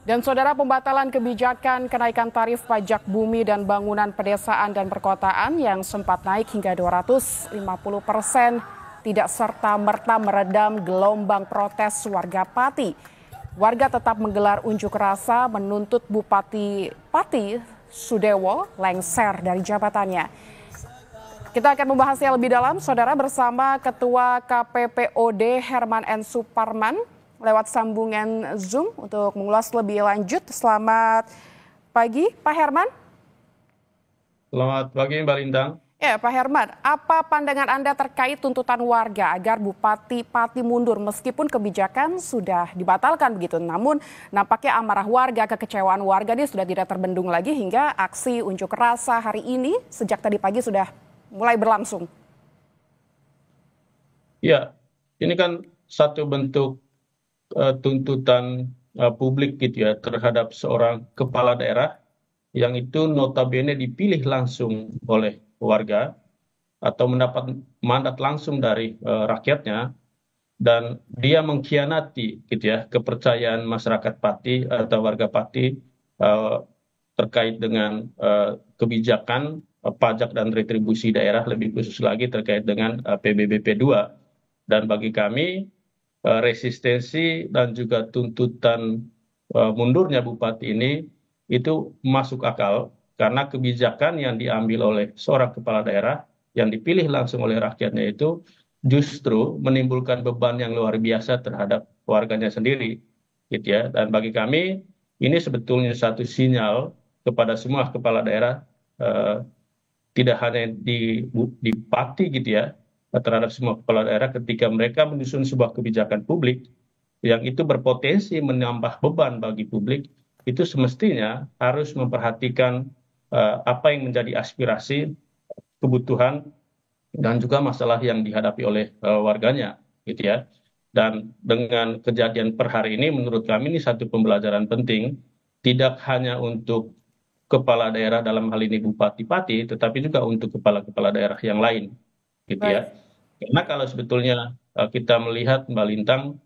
Dan saudara, pembatalan kebijakan kenaikan tarif pajak bumi dan bangunan pedesaan dan perkotaan yang sempat naik hingga 250% tidak serta-merta meredam gelombang protes warga Pati. Warga tetap menggelar unjuk rasa menuntut Bupati Pati Sudewo lengser dari jabatannya. Kita akan membahasnya lebih dalam, saudara, bersama Ketua KPPOD Herman N. Suparman lewat sambungan Zoom untuk mengulas lebih lanjut. Selamat pagi, Pak Herman. Selamat pagi, Mbak Lintang. Ya, Pak Herman, apa pandangan Anda terkait tuntutan warga agar Bupati Pati mundur meskipun kebijakan sudah dibatalkan begitu? Namun nampaknya amarah warga, kekecewaan warga ini sudah tidak terbendung lagi hingga aksi unjuk rasa hari ini sejak tadi pagi sudah mulai berlangsung. Ya, ini kan satu bentuk tuntutan publik gitu ya terhadap seorang kepala daerah yang itu notabene dipilih langsung oleh warga atau mendapat mandat langsung dari rakyatnya, dan dia mengkhianati gitu ya kepercayaan masyarakat Pati atau warga Pati eh, terkait dengan kebijakan pajak dan retribusi daerah, lebih khusus lagi terkait dengan PBBP 2. Dan bagi kami resistensi dan juga tuntutan mundurnya bupati ini itu masuk akal karena kebijakan yang diambil oleh seorang kepala daerah yang dipilih langsung oleh rakyatnya itu justru menimbulkan beban yang luar biasa terhadap warganya sendiri, gitu ya. Dan bagi kami ini sebetulnya satu sinyal kepada semua kepala daerah, eh, tidak hanya di Pati gitu ya, terhadap semua kepala daerah ketika mereka menyusun sebuah kebijakan publik yang itu berpotensi menambah beban bagi publik, itu semestinya harus memperhatikan apa yang menjadi aspirasi, kebutuhan, dan juga masalah yang dihadapi oleh warganya, gitu ya. Dan dengan kejadian per hari ini, menurut kami ini satu pembelajaran penting, tidak hanya untuk kepala daerah dalam hal ini Bupati Pati, tetapi juga untuk kepala-kepala daerah yang lain, gitu Baik. ya. Karena kalau sebetulnya kita melihat Mbak Lintang,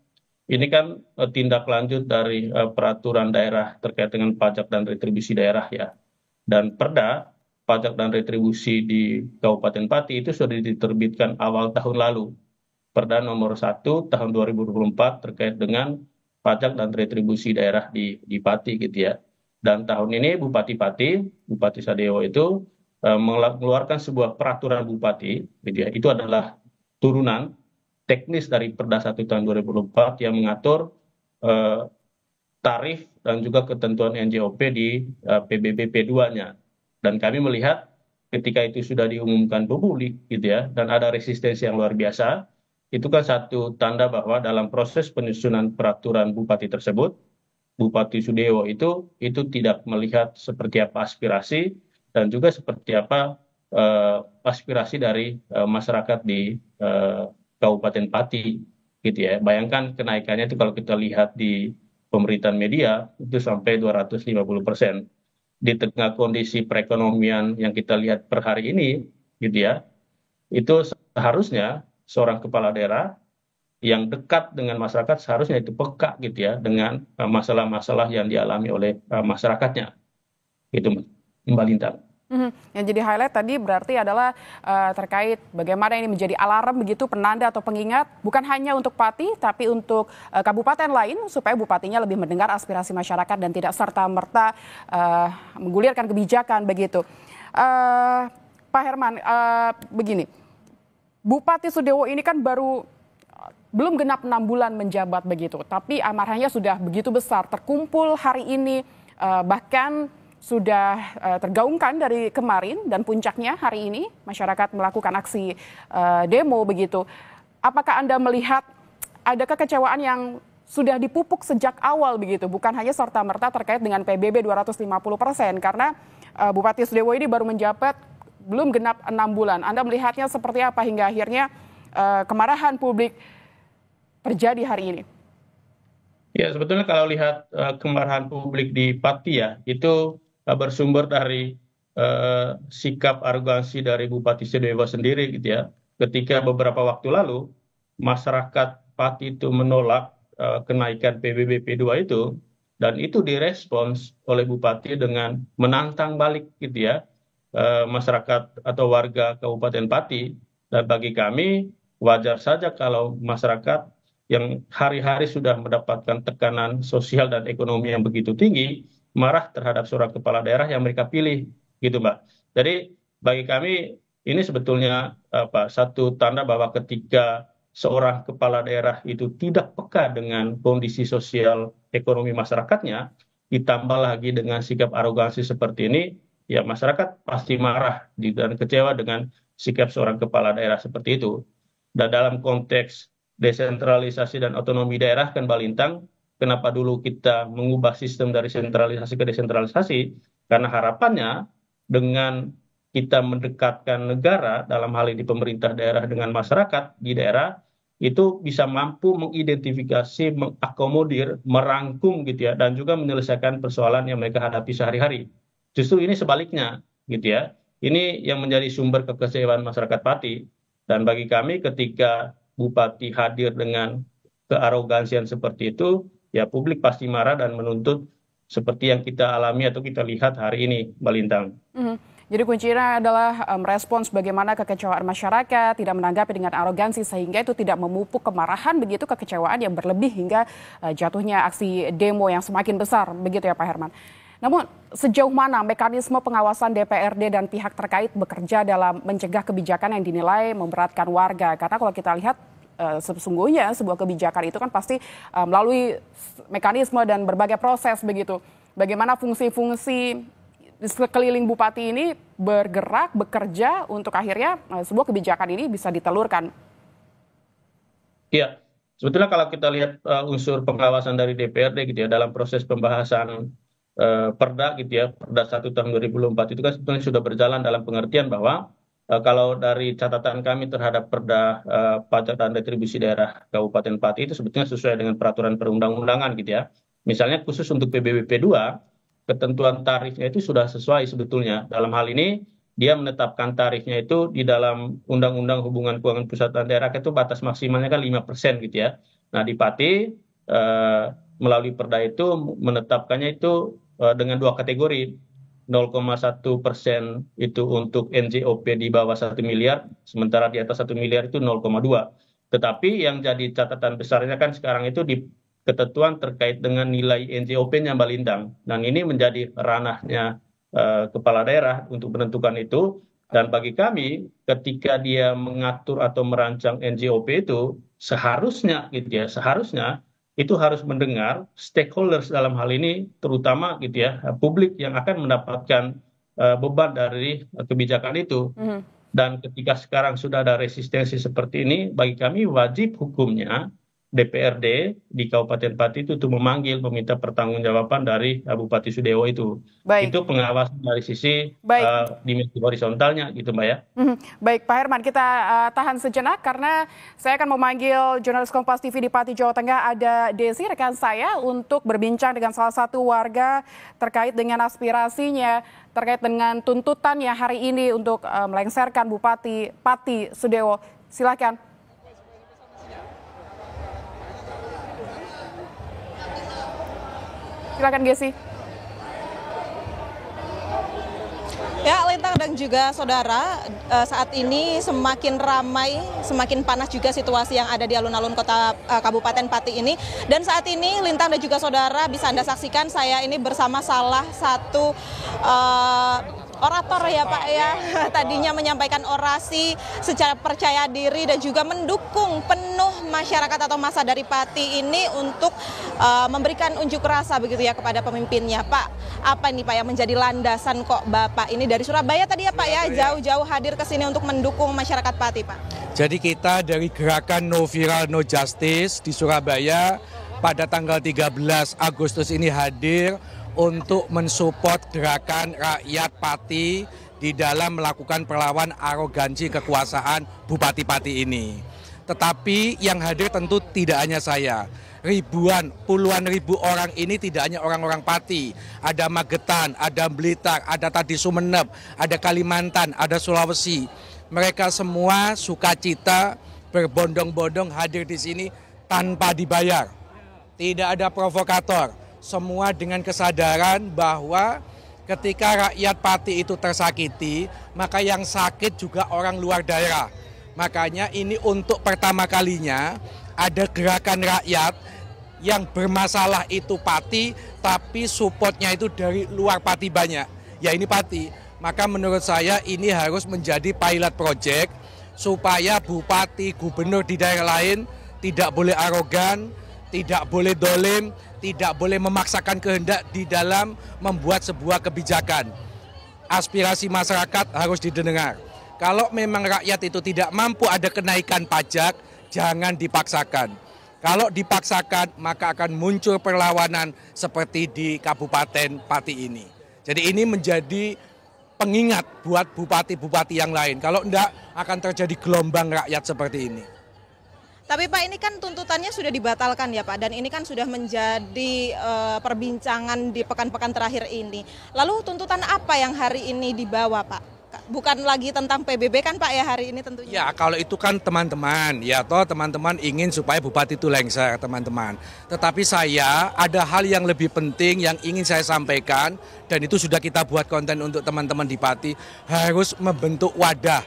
ini kan tindak lanjut dari peraturan daerah terkait dengan pajak dan retribusi daerah ya. Dan Perda pajak dan retribusi di Kabupaten Pati itu sudah diterbitkan awal tahun lalu. Perda nomor 1 tahun 2024 terkait dengan pajak dan retribusi daerah di Pati gitu ya. Dan tahun ini Bupati Pati, Bupati Sadewo itu mengeluarkan sebuah peraturan bupati, gitu ya. Itu adalah turunan teknis dari Perda 1 tahun 2024 yang mengatur eh, tarif dan juga ketentuan NJOP di PBBP 2-nya. Dan kami melihat ketika itu sudah diumumkan publik gitu ya, dan ada resistensi yang luar biasa, itu kan satu tanda bahwa dalam proses penyusunan peraturan bupati tersebut, Bupati Sudewo itu tidak melihat seperti apa aspirasi dan juga seperti apa aspirasi dari masyarakat di Kabupaten Pati, gitu ya. Bayangkan kenaikannya itu kalau kita lihat di pemberitaan media itu sampai 250%. Di tengah kondisi perekonomian yang kita lihat per hari ini, gitu ya, itu seharusnya seorang kepala daerah yang dekat dengan masyarakat seharusnya itu peka gitu ya dengan masalah-masalah yang dialami oleh masyarakatnya, gitu Mbak Lintang. Yang jadi highlight tadi berarti adalah terkait bagaimana ini menjadi alarm begitu, penanda atau pengingat bukan hanya untuk Pati tapi untuk kabupaten lain supaya bupatinya lebih mendengar aspirasi masyarakat dan tidak serta-merta menggulirkan kebijakan begitu. Pak Herman, begini, Bupati Sudewo ini kan baru belum genap 6 bulan menjabat begitu, tapi amarahnya sudah begitu besar, terkumpul hari ini, bahkan sudah tergaungkan dari kemarin dan puncaknya hari ini masyarakat melakukan aksi demo begitu. Apakah Anda melihat ada kekecewaan yang sudah dipupuk sejak awal begitu, bukan hanya serta-merta terkait dengan PBB 250%, karena Bupati Sudewo ini baru menjabat belum genap 6 bulan. Anda melihatnya seperti apa hingga akhirnya kemarahan publik terjadi hari ini? Ya, sebetulnya kalau lihat kemarahan publik di Pati ya, itu bersumber dari sikap arogansi dari Bupati Sidoarjo sendiri gitu ya. Ketika beberapa waktu lalu masyarakat Pati itu menolak kenaikan PBBP 2 itu, dan itu direspons oleh Bupati dengan menantang balik gitu ya masyarakat atau warga Kabupaten Pati. Dan bagi kami wajar saja kalau masyarakat yang hari-hari sudah mendapatkan tekanan sosial dan ekonomi yang begitu tinggi marah terhadap seorang kepala daerah yang mereka pilih gitu Mbak. Jadi bagi kami ini sebetulnya satu tanda bahwa ketika seorang kepala daerah itu tidak peka dengan kondisi sosial ekonomi masyarakatnya, ditambah lagi dengan sikap arogansi seperti ini, ya masyarakat pasti marah dan kecewa dengan sikap seorang kepala daerah seperti itu. Dan dalam konteks desentralisasi dan otonomi daerah kan Balintang, kenapa dulu kita mengubah sistem dari sentralisasi ke desentralisasi? Karena harapannya dengan kita mendekatkan negara, dalam hal ini pemerintah daerah dengan masyarakat di daerah, itu bisa mampu mengidentifikasi, mengakomodir, merangkum gitu ya, dan juga menyelesaikan persoalan yang mereka hadapi sehari-hari. Justru ini sebaliknya gitu ya. Ini yang menjadi sumber kekecewaan masyarakat Pati. Dan bagi kami ketika Bupati hadir dengan kearogansian seperti itu, ya publik pasti marah dan menuntut seperti yang kita alami atau kita lihat hari ini, Balintang. Jadi kuncinya adalah merespons bagaimana kekecewaan masyarakat, tidak menanggapi dengan arogansi sehingga itu tidak memupuk kemarahan begitu, kekecewaan yang berlebih hingga jatuhnya aksi demo yang semakin besar, begitu ya Pak Herman. Namun sejauh mana mekanisme pengawasan DPRD dan pihak terkait bekerja dalam mencegah kebijakan yang dinilai memberatkan warga? Karena kalau kita lihat sesungguhnya sebuah kebijakan itu kan pasti melalui mekanisme dan berbagai proses begitu. Bagaimana fungsi-fungsi di sekeliling bupati ini bergerak, bekerja untuk akhirnya sebuah kebijakan ini bisa ditelurkan. Iya, sebetulnya kalau kita lihat unsur pengawasan dari DPRD gitu ya dalam proses pembahasan Perda gitu ya, Perda 1 tahun 2024 itu kan sebetulnya sudah berjalan dalam pengertian bahwa kalau dari catatan kami terhadap Perda pajak dan retribusi daerah Kabupaten Pati itu sebetulnya sesuai dengan peraturan perundang-undangan gitu ya. Misalnya khusus untuk PBBP 2, ketentuan tarifnya itu sudah sesuai sebetulnya. Dalam hal ini dia menetapkan tarifnya itu di dalam Undang-Undang Hubungan Keuangan Pusat dan Daerah itu batas maksimalnya kan 5% gitu ya. Nah di Pati melalui Perda itu menetapkannya itu dengan 2 kategori. 0,1% itu untuk NJOP di bawah 1 miliar, sementara di atas 1 miliar itu 0,2. Tetapi yang jadi catatan besarnya kan sekarang itu di ketentuan terkait dengan nilai NJOP-nya Balintang. Dan ini menjadi ranahnya kepala daerah untuk menentukan itu. Dan bagi kami, ketika dia mengatur atau merancang NJOP itu, seharusnya gitu ya, seharusnya itu harus mendengar stakeholders dalam hal ini, terutama gitu ya, publik yang akan mendapatkan beban dari kebijakan itu. Dan ketika sekarang sudah ada resistensi seperti ini, bagi kami wajib hukumnya DPRD di Kabupaten Pati itu untuk memanggil meminta pertanggungjawaban dari Bupati Sudewo itu. Baik. Itu pengawasan dari sisi dimensi horizontalnya gitu Mbak ya. Baik Pak Herman, kita tahan sejenak karena saya akan memanggil jurnalis Kompas TV di Pati, Jawa Tengah, ada Desi rekan saya untuk berbincang dengan salah satu warga terkait dengan aspirasinya, terkait dengan tuntutannya hari ini untuk melengsarkan Bupati Pati Sudewo. Silakan. Silakan Gesi. Ya, Lintang dan juga saudara, saat ini semakin ramai, semakin panas juga situasi yang ada di alun-alun kota Kabupaten Pati ini. Dan saat ini Lintang dan juga saudara bisa Anda saksikan saya ini bersama salah satu orator ya Pak ya, tadinya menyampaikan orasi secara percaya diri dan juga mendukung penuh masyarakat atau massa dari Pati ini untuk memberikan unjuk rasa begitu ya kepada pemimpinnya. Pak, apa ini Pak yang menjadi landasan kok Bapak ini dari Surabaya tadi ya Pak ya, jauh-jauh hadir ke sini untuk mendukung masyarakat Pati Pak? Jadi kita dari gerakan No Viral No Justice di Surabaya pada tanggal 13 Agustus ini hadir untuk mensupport gerakan rakyat Pati di dalam melakukan perlawan arogansi kekuasaan Bupati Pati ini. Tetapi yang hadir tentu tidak hanya saya. Ribuan, puluhan ribu orang ini tidak hanya orang-orang Pati. Ada Magetan, ada Blitar, ada tadi Sumeneb, ada Kalimantan, ada Sulawesi. Mereka semua sukacita berbondong-bondong hadir di sini tanpa dibayar. Tidak ada provokator. semua dengan kesadaran bahwa ketika rakyat Pati itu tersakiti, maka yang sakit juga orang luar daerah. Makanya ini untuk pertama kalinya ada gerakan rakyat yang bermasalah itu Pati, tapi supportnya itu dari luar Pati banyak. Ya ini Pati. Maka menurut saya ini harus menjadi pilot project supaya bupati, gubernur di daerah lain tidak boleh arogan, tidak boleh dolim, tidak boleh memaksakan kehendak di dalam membuat sebuah kebijakan. Aspirasi masyarakat harus didengar. Kalau memang rakyat itu tidak mampu ada kenaikan pajak, jangan dipaksakan. Kalau dipaksakan, maka akan muncul perlawanan seperti di Kabupaten Pati ini. Jadi ini menjadi pengingat buat bupati-bupati yang lain. Kalau enggak, akan terjadi gelombang rakyat seperti ini. Tapi Pak, ini kan tuntutannya sudah dibatalkan ya Pak, dan ini kan sudah menjadi perbincangan di pekan-pekan terakhir ini. Lalu tuntutan apa yang hari ini dibawa Pak? Bukan lagi tentang PBB kan Pak ya hari ini tentunya? Ya kalau itu kan teman-teman, ya toh teman-teman ingin supaya bupati itu lengser teman-teman. Tetapi saya ada hal yang lebih penting yang ingin saya sampaikan, dan itu sudah kita buat konten untuk teman-teman di Pati, harus membentuk wadah.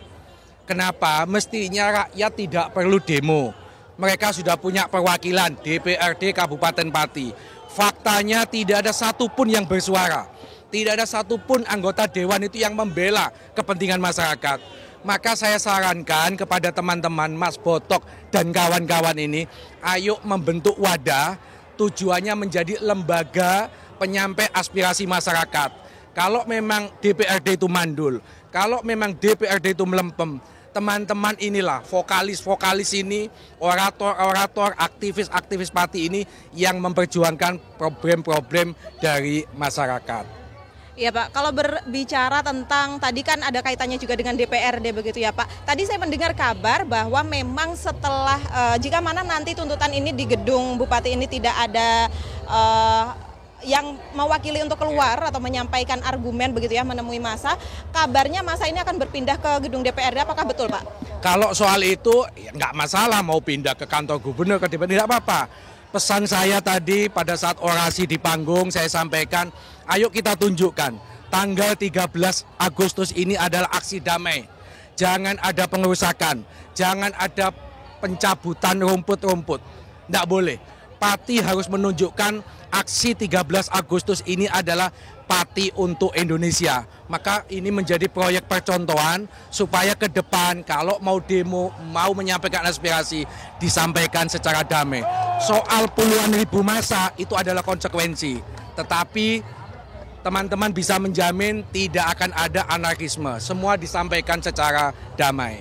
Kenapa? Mestinya rakyat tidak perlu demo. Mereka sudah punya perwakilan DPRD Kabupaten Pati. Faktanya tidak ada satupun yang bersuara. Tidak ada satupun anggota dewan itu yang membela kepentingan masyarakat. Maka saya sarankan kepada teman-teman Mas Botok dan kawan-kawan ini, ayo membentuk wadah, tujuannya menjadi lembaga penyampai aspirasi masyarakat. Kalau memang DPRD itu mandul, kalau memang DPRD itu melempem, teman-teman inilah vokalis-vokalis ini, orator-orator, aktivis-aktivis Pati ini yang memperjuangkan problem-problem dari masyarakat. Iya Pak, kalau berbicara tentang tadi kan ada kaitannya juga dengan DPRD begitu ya Pak. Tadi saya mendengar kabar bahwa memang setelah jika mana nanti tuntutan ini di gedung Bupati ini tidak ada yang mewakili untuk keluar atau menyampaikan argumen begitu ya, menemui massa, kabarnya massa ini akan berpindah ke gedung DPRD, apakah betul Pak? Kalau soal itu ya nggak masalah mau pindah ke kantor gubernur, ke DPRD, tidak apa-apa. Pesan saya tadi pada saat orasi di panggung saya sampaikan, ayo kita tunjukkan tanggal 13 Agustus ini adalah aksi damai. Jangan ada pengerusakan, jangan ada pencabutan rumput-rumput, nggak boleh. Pati harus menunjukkan aksi 13 Agustus ini adalah Pati untuk Indonesia. Maka ini menjadi proyek percontohan supaya ke depan kalau mau demo, mau menyampaikan aspirasi, disampaikan secara damai. Soal puluhan ribu massa itu adalah konsekuensi. Tetapi teman-teman bisa menjamin tidak akan ada anarkisme. Semua disampaikan secara damai.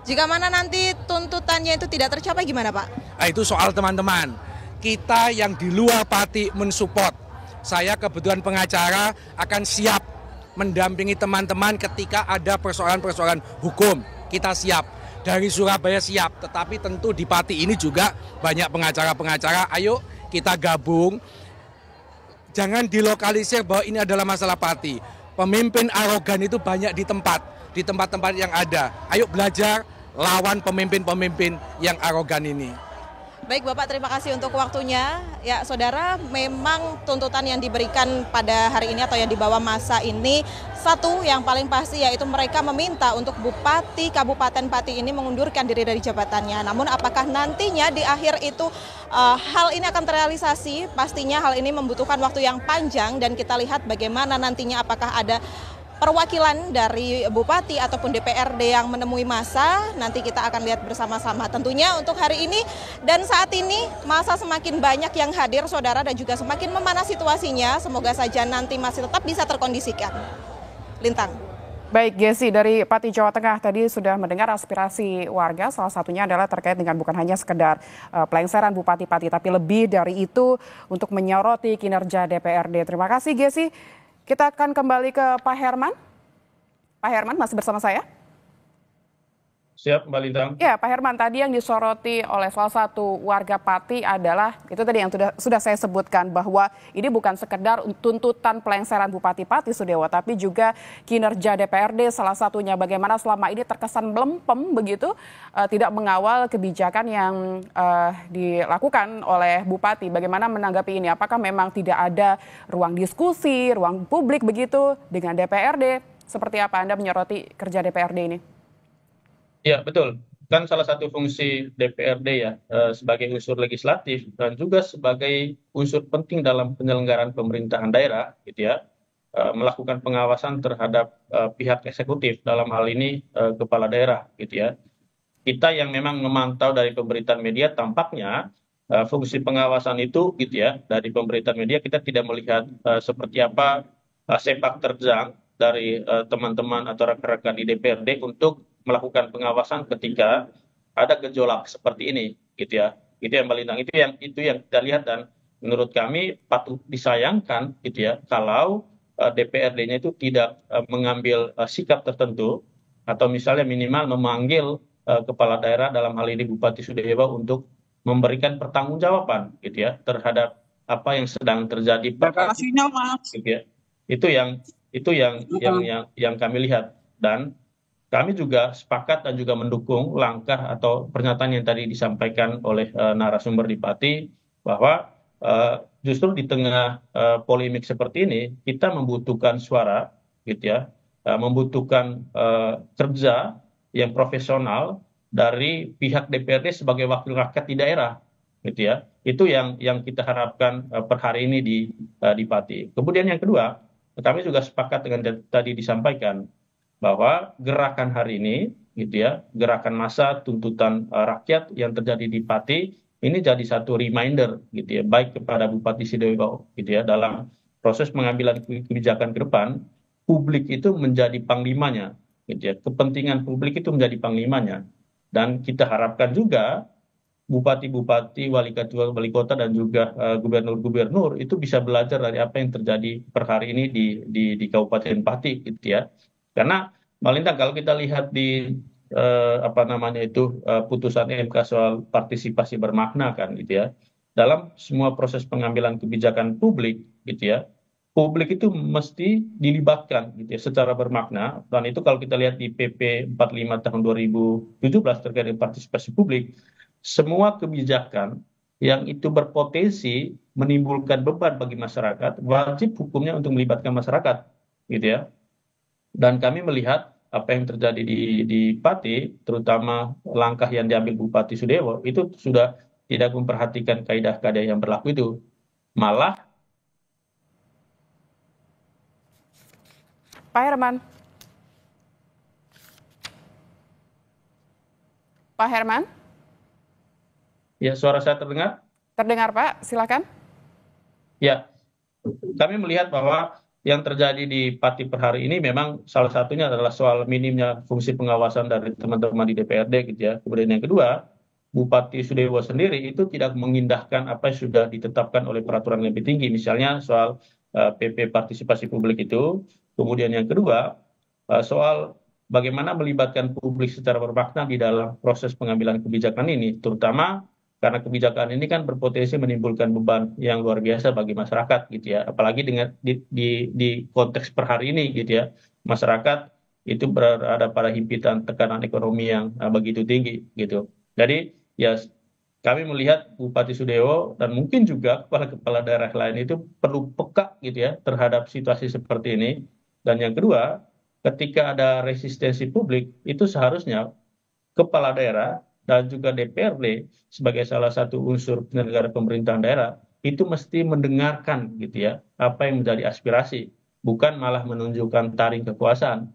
Jika mana nanti tuntutannya itu tidak tercapai gimana Pak? Nah, itu soal teman-teman. Kita yang di luar Pati mensupport. Saya kebetulan pengacara akan siap mendampingi teman-teman ketika ada persoalan-persoalan hukum. Kita siap. Dari Surabaya siap. Tetapi tentu di Pati ini juga banyak pengacara-pengacara. Ayo kita gabung. Jangan dilokalisir bahwa ini adalah masalah Pati. Pemimpin arogan itu banyak di tempat-tempat yang ada. Ayo belajar lawan pemimpin-pemimpin yang arogan ini. Baik Bapak, terima kasih untuk waktunya. Ya Saudara, memang tuntutan yang diberikan pada hari ini atau yang dibawa massa ini, satu yang paling pasti yaitu mereka meminta untuk Bupati Kabupaten Pati ini mengundurkan diri dari jabatannya. Namun apakah nantinya di akhir itu hal ini akan terrealisasi? Pastinya hal ini membutuhkan waktu yang panjang dan kita lihat bagaimana nantinya apakah ada perwakilan dari Bupati ataupun DPRD yang menemui massa, nanti kita akan lihat bersama-sama. Tentunya untuk hari ini dan saat ini massa semakin banyak yang hadir Saudara dan juga semakin memanas situasinya. Semoga saja nanti masih tetap bisa terkondisikan. Lintang. Baik, Gesi, dari Pati Jawa Tengah tadi sudah mendengar aspirasi warga, salah satunya adalah terkait dengan bukan hanya sekedar pelengseran Bupati Pati, tapi lebih dari itu untuk menyoroti kinerja DPRD. Terima kasih, Gesi. Kita akan kembali ke Pak Herman. Pak Herman masih bersama saya? siap Mbak Lintang. Ya, Pak Herman, tadi yang disoroti oleh salah satu warga Pati adalah, itu tadi yang sudah saya sebutkan, bahwa ini bukan sekedar tuntutan pelengseran Bupati Pati Sudewo, tapi juga kinerja DPRD salah satunya, bagaimana selama ini terkesan melempem begitu, tidak mengawal kebijakan yang dilakukan oleh Bupati. Bagaimana menanggapi ini? Apakah memang tidak ada ruang diskusi, ruang publik begitu dengan DPRD? Seperti apa Anda menyoroti kerja DPRD ini? Ya, betul. Kan salah satu fungsi DPRD ya, sebagai unsur legislatif dan juga sebagai unsur penting dalam penyelenggaraan pemerintahan daerah, gitu ya, melakukan pengawasan terhadap pihak eksekutif, dalam hal ini kepala daerah, gitu ya. Kita yang memang memantau dari pemberitaan media, tampaknya fungsi pengawasan itu, gitu ya, dari pemberitaan media kita tidak melihat seperti apa sepak terjang dari teman-teman atau rekan-rekan di DPRD untuk melakukan pengawasan ketika ada gejolak seperti ini, gitu ya. Itu yang Mbak Lintang, itu yang kita lihat, dan menurut kami patut disayangkan, gitu ya, kalau DPRD-nya itu tidak mengambil sikap tertentu atau misalnya minimal memanggil kepala daerah, dalam hal ini Bupati Sudewo, untuk memberikan pertanggungjawaban, gitu ya, terhadap apa yang sedang terjadi. Kasihnya Mas. Gitu ya. Itu yang kami lihat, dan kami juga sepakat dan juga mendukung langkah atau pernyataan yang tadi disampaikan oleh narasumber di Pati, bahwa justru di tengah polemik seperti ini kita membutuhkan suara, gitu ya, membutuhkan kerja yang profesional dari pihak DPRD sebagai wakil rakyat di daerah, gitu ya. Itu yang kita harapkan per hari ini di Pati. Kemudian yang kedua, kami juga sepakat dengan tadi disampaikan bahwa gerakan hari ini, gitu ya, gerakan massa tuntutan rakyat yang terjadi di Pati ini jadi satu reminder, gitu ya, baik kepada Bupati Sidoarjo, gitu ya, dalam proses pengambilan kebijakan ke depan, publik itu menjadi panglimanya, gitu ya, kepentingan publik itu menjadi panglimanya, dan kita harapkan juga bupati-bupati, wali kota dan juga gubernur-gubernur itu bisa belajar dari apa yang terjadi per hari ini di Kabupaten Pati, gitu ya. Karena Malintang, kalau kita lihat di putusan MK soal partisipasi bermakna, kan, gitu ya, dalam semua proses pengambilan kebijakan publik, gitu ya, publik itu mesti dilibatkan, gitu ya, secara bermakna. Dan itu kalau kita lihat di PP 45 tahun 2017 terkait dengan partisipasi publik, semua kebijakan yang itu berpotensi menimbulkan beban bagi masyarakat wajib hukumnya untuk melibatkan masyarakat, gitu ya. Dan kami melihat apa yang terjadi di Pati, terutama langkah yang diambil Bupati Sudewo, itu sudah tidak memperhatikan kaidah-kaidah yang berlaku itu. Malah Pak Herman. Pak Herman? ya, suara saya terdengar? Terdengar Pak, silakan. Ya, kami melihat bahwa yang terjadi di Pati per hari ini memang salah satunya adalah soal minimnya fungsi pengawasan dari teman-teman di DPRD, gitu ya. Kemudian yang kedua, Bupati Sudewo sendiri itu tidak mengindahkan apa yang sudah ditetapkan oleh peraturan yang lebih tinggi, misalnya soal PP partisipasi publik itu. Kemudian yang kedua, soal bagaimana melibatkan publik secara bermakna di dalam proses pengambilan kebijakan ini, terutama karena kebijakan ini kan berpotensi menimbulkan beban yang luar biasa bagi masyarakat, gitu ya, apalagi dengan di konteks per hari ini, gitu ya, masyarakat itu berada pada himpitan tekanan ekonomi yang begitu tinggi, gitu. Jadi ya, kami melihat Bupati Sudewo dan mungkin juga kepala daerah lain itu perlu peka, gitu ya, terhadap situasi seperti ini. Dan yang kedua, ketika ada resistensi publik, itu seharusnya kepala daerah dan juga DPRD sebagai salah satu unsur penyelenggara pemerintahan daerah itu mesti mendengarkan, gitu ya, apa yang menjadi aspirasi, bukan malah menunjukkan taring kekuasaan.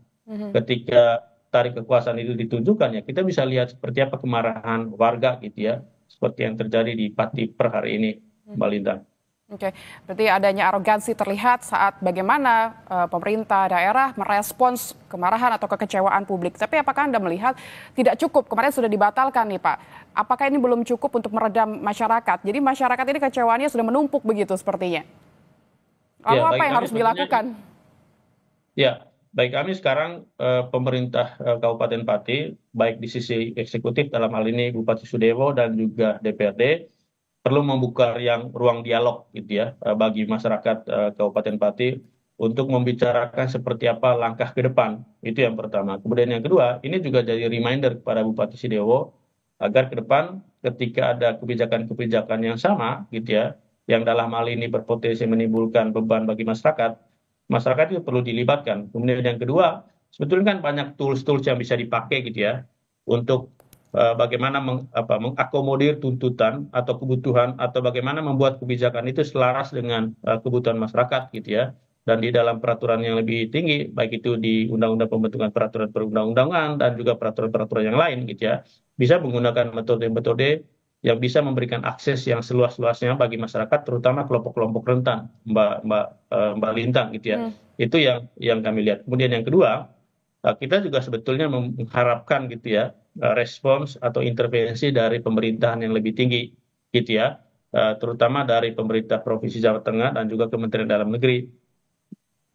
Ketika taring kekuasaan itu ditunjukkan, ya kita bisa lihat seperti apa kemarahan warga, gitu ya, seperti yang terjadi di Pati per hari ini, Mbak Lintang. Oke, berarti adanya arogansi terlihat saat bagaimana pemerintah daerah merespons kemarahan atau kekecewaan publik. Tapi apakah Anda melihat tidak cukup? Kemarin sudah dibatalkan nih Pak. Apakah ini belum cukup untuk meredam masyarakat? Jadi masyarakat ini kecewaannya sudah menumpuk begitu sepertinya. Lalu apa yang harus dilakukan? Ya, baik kami sekarang pemerintah Kabupaten Pati, baik di sisi eksekutif dalam hal ini Bupati Sudewo dan juga DPRD, perlu membuka ruang dialog gitu ya bagi masyarakat Kabupaten Pati untuk membicarakan seperti apa langkah ke depan. Itu yang pertama. Kemudian yang kedua, ini juga jadi reminder kepada Bupati Sudewo agar ke depan ketika ada kebijakan-kebijakan yang sama gitu ya, yang dalam hal ini berpotensi menimbulkan beban bagi masyarakat, masyarakat itu perlu dilibatkan. Kemudian yang kedua, sebetulnya kan banyak tools-tools yang bisa dipakai gitu ya untuk bagaimana mengakomodir tuntutan atau kebutuhan atau bagaimana membuat kebijakan itu selaras dengan kebutuhan masyarakat gitu ya. Dan di dalam peraturan yang lebih tinggi, baik itu di Undang-Undang Pembentukan Peraturan Perundang-undangan dan juga peraturan-peraturan yang lain gitu ya, bisa menggunakan metode-metode yang bisa memberikan akses yang seluas-luasnya bagi masyarakat, terutama kelompok-kelompok rentan, Mbak Lintang gitu ya. Itu yang kami lihat. Kemudian yang kedua, kita juga sebetulnya mengharapkan gitu ya respons atau intervensi dari pemerintahan yang lebih tinggi gitu ya, terutama dari pemerintah Provinsi Jawa Tengah dan juga Kementerian Dalam Negeri.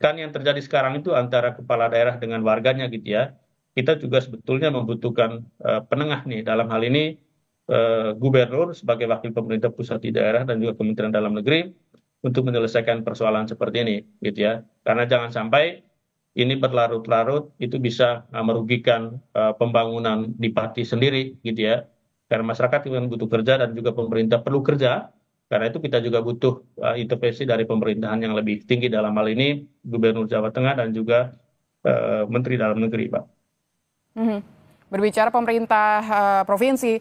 Kan yang terjadi sekarang itu antara kepala daerah dengan warganya gitu ya. Kita juga sebetulnya membutuhkan penengah nih dalam hal ini gubernur sebagai wakil pemerintah pusat di daerah dan juga Kementerian Dalam Negeri untuk menyelesaikan persoalan seperti ini gitu ya. Karena jangan sampai ini berlarut-larut itu bisa merugikan pembangunan di Pati sendiri gitu ya. Karena masyarakat yang butuh kerja dan juga pemerintah perlu kerja. Karena itu kita juga butuh intervensi dari pemerintahan yang lebih tinggi dalam hal ini Gubernur Jawa Tengah dan juga Menteri Dalam Negeri, Pak. Berbicara pemerintah provinsi,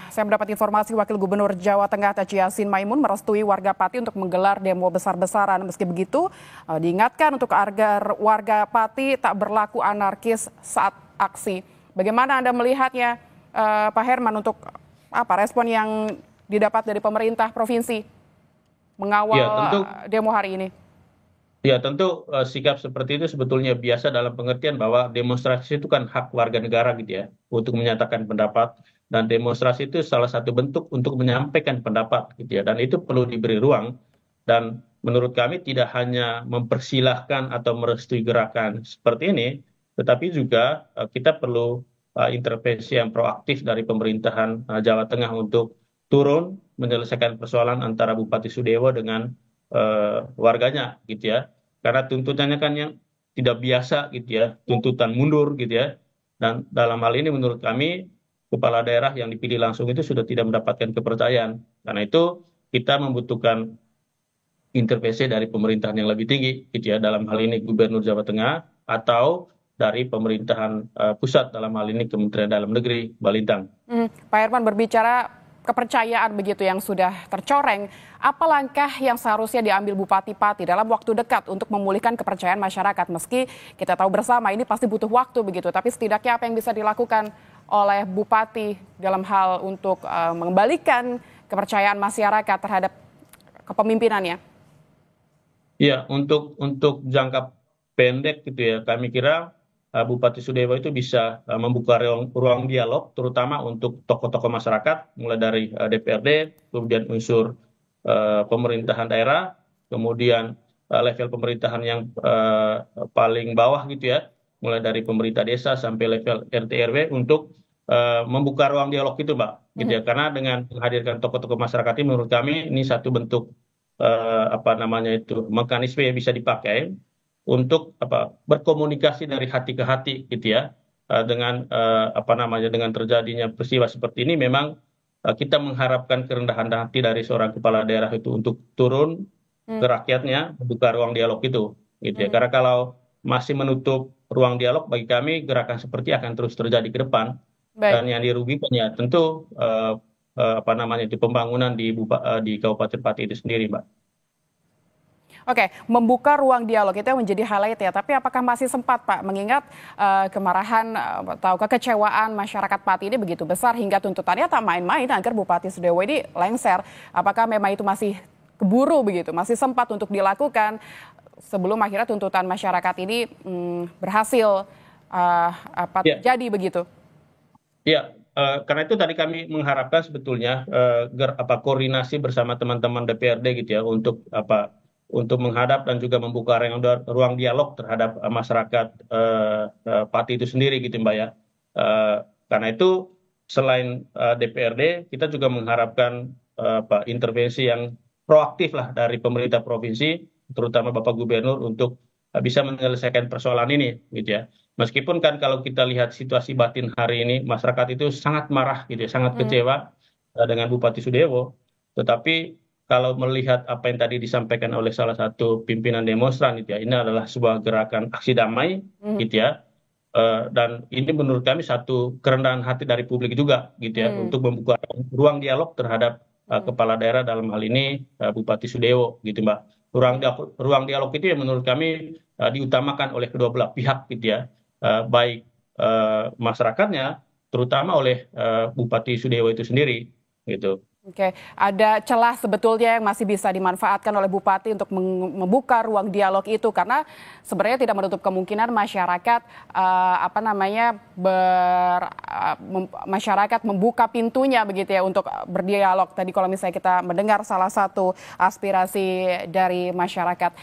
saya mendapat informasi Wakil Gubernur Jawa Tengah Taji Yassin Maimun merestui warga Pati untuk menggelar demo besar-besaran. Meski begitu, diingatkan untuk agar warga Pati tak berlaku anarkis saat aksi. Bagaimana Anda melihatnya, Pak Herman, untuk respon yang didapat dari pemerintah provinsi mengawal demo hari ini? Ya tentu sikap seperti itu sebetulnya biasa dalam pengertian bahwa demonstrasi itu kan hak warga negara gitu ya untuk menyatakan pendapat, dan demonstrasi itu salah satu bentuk untuk menyampaikan pendapat gitu ya, dan itu perlu diberi ruang. Dan menurut kami tidak hanya mempersilahkan atau merestui gerakan seperti ini, tetapi juga kita perlu intervensi yang proaktif dari pemerintahan Jawa Tengah untuk turun menyelesaikan persoalan antara Bupati Sudewo dengan warganya gitu ya, karena tuntutannya kan yang tidak biasa gitu ya, tuntutan mundur gitu ya, dan dalam hal ini menurut kami kepala daerah yang dipilih langsung itu sudah tidak mendapatkan kepercayaan. Karena itu kita membutuhkan intervensi dari pemerintahan yang lebih tinggi gitu ya, dalam hal ini Gubernur Jawa Tengah atau dari pemerintahan pusat, dalam hal ini Kementerian Dalam Negeri, Mbak Lintang. Pak Herman, berbicara kepercayaan begitu yang sudah tercoreng, apa langkah yang seharusnya diambil Bupati Pati dalam waktu dekat untuk memulihkan kepercayaan masyarakat? Meski kita tahu bersama ini pasti butuh waktu begitu, tapi setidaknya apa yang bisa dilakukan oleh Bupati dalam hal untuk mengembalikan kepercayaan masyarakat terhadap kepemimpinannya? Ya, untuk jangka pendek gitu ya, kami kira Bupati Sudewo itu bisa membuka ruang dialog, terutama untuk tokoh-tokoh masyarakat, mulai dari DPRD, kemudian unsur pemerintahan daerah, kemudian level pemerintahan yang paling bawah gitu ya, mulai dari pemerintah desa sampai level RT RW untuk membuka ruang dialog itu, Mbak, gitu ya. Karena dengan menghadirkan tokoh-tokoh masyarakat ini, menurut kami ini satu bentuk mekanisme yang bisa dipakai untuk berkomunikasi dari hati ke hati gitu ya, dengan dengan terjadinya peristiwa seperti ini. Memang kita mengharapkan kerendahan hati dari seorang kepala daerah itu untuk turun ke rakyatnya, membuka ruang dialog itu gitu ya. Karena kalau masih menutup ruang dialog, bagi kami gerakan seperti akan terus terjadi ke depan. Dan yang dirugikan ya tentu pembangunan di Kabupaten Pati itu sendiri, Mbak. Oke, membuka ruang dialog itu yang menjadi highlight ya. Tapi apakah masih sempat, Pak, mengingat kemarahan atau kekecewaan masyarakat Pati ini begitu besar hingga tuntutannya tak main-main agar Bupati Sudewo ini lengser. Apakah memang itu masih keburu begitu, masih sempat untuk dilakukan sebelum akhirnya tuntutan masyarakat ini berhasil terjadi begitu? Ya, karena itu tadi kami mengharapkan sebetulnya koordinasi bersama teman-teman DPRD gitu ya, untuk menghadap dan juga membuka ruang dialog terhadap masyarakat Pati itu sendiri gitu Mbak ya. Karena itu selain DPRD, kita juga mengharapkan intervensi yang proaktif lah dari pemerintah provinsi, terutama Bapak Gubernur untuk bisa menyelesaikan persoalan ini, gitu ya. Meskipun kan kalau kita lihat situasi batin hari ini, masyarakat itu sangat marah, gitu ya, sangat kecewa dengan Bupati Sudewo. Tetapi kalau melihat apa yang tadi disampaikan oleh salah satu pimpinan demonstran, gitu ya, ini adalah sebuah gerakan aksi damai, gitu ya. Dan ini menurut kami satu kerendahan hati dari publik juga gitu ya untuk membuka ruang dialog terhadap kepala daerah dalam hal ini Bupati Sudewo gitu Mbak. Ruang dialog itu yang menurut kami diutamakan oleh kedua belah pihak gitu ya, baik masyarakatnya terutama oleh Bupati Sudewo itu sendiri gitu. Oke, ada celah sebetulnya yang masih bisa dimanfaatkan oleh Bupati untuk membuka ruang dialog itu karena sebenarnya tidak menutup kemungkinan masyarakat masyarakat membuka pintunya begitu ya untuk berdialog. Tadi kalau misalnya kita mendengar salah satu aspirasi dari masyarakat.